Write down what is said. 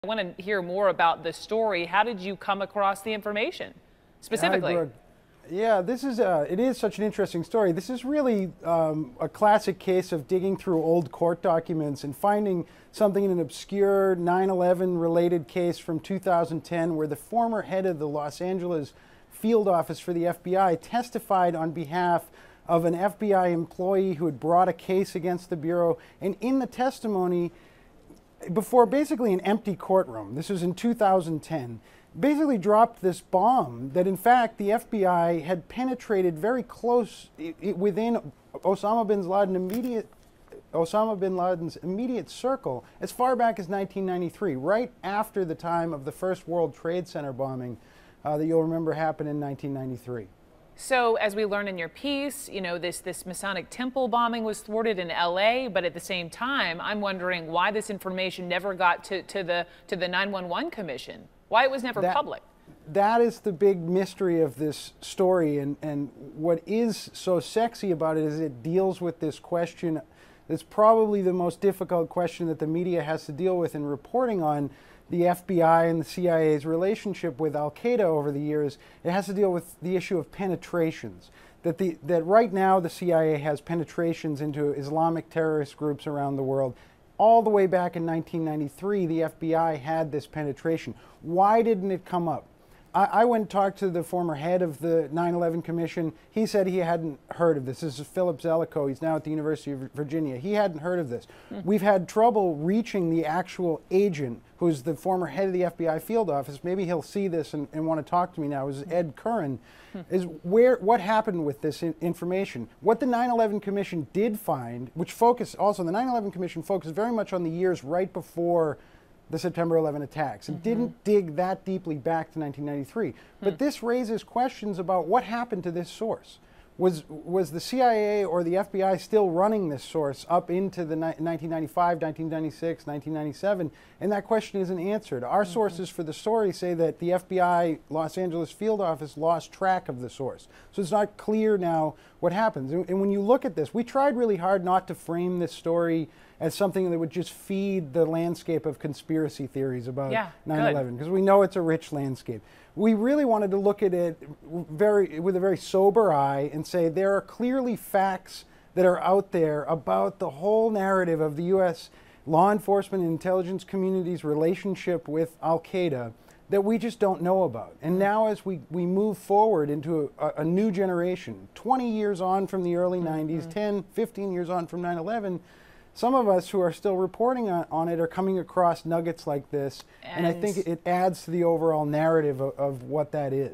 I want to hear more about the story. How did you come across the information specifically? Yeah, it is such an interesting story. This is really a classic case of digging through old court documents and finding something in an obscure 9/11 related case from 2010 where the former head of the Los Angeles field office for the FBI testified on behalf of an FBI employee who had brought a case against the Bureau. And in the testimony, before basically an empty courtroom, this was in 2010, basically dropped this bomb that in fact the FBI had penetrated very close within Osama bin Laden's immediate circle as far back as 1993, right after the time of the first World Trade Center bombing that you'll remember happened in 1993. So, as we learned in your piece, you know, this Masonic temple bombing was thwarted in LA, but at the same time, I'm wondering why this information never got to the 911 Commission. Why it was never public. That is the big mystery of this story, and what is so sexy about it is it deals with this question that's probably the most difficult question that the media has to deal with in reporting on the FBI and the CIA's relationship with Al-Qaeda over the years. It has to deal with the issue of penetrations. That right now the CIA has penetrations into Islamic terrorist groups around the world. All the way back in 1993, the FBI had this penetration. Why didn't it come up? I went and talked to the former head of the 9/11 Commission. He said he hadn't heard of this. This is Philip Zelikow. He's now at the University of Virginia. He hadn't heard of this. We've had trouble reaching the actual agent, who's the former head of the FBI field office. Maybe he'll see this and want to talk to me now. It was Ed Curran. Is what happened with this information? What the 9/11 Commission did find, which focused also, the 9/11 Commission focused very much on the years right before the September 11 attacks. It didn't dig that deeply back to 1993. But this raises questions about what happened to this source. Was the CIA or the FBI still running this source up into the 1995, 1996, 1997? And that question isn't answered. Our sources for the story say that the FBI Los Angeles field office lost track of the source. So it's not clear now what happens. And when you look at this, we tried really hard not to frame this story as something that would just feed the landscape of conspiracy theories about 9/11, because we know it's a rich landscape. We really wanted to look at it with a very sober eye and say there are clearly facts that are out there about the whole narrative of the U.S. law enforcement and intelligence community's relationship with Al-Qaeda that we just don't know about. And now as we move forward into a new generation, 20 years on from the early 90s, 10, 15 years on from 9/11, some of us who are still reporting on it are coming across nuggets like this, and I think it adds to the overall narrative of what that is.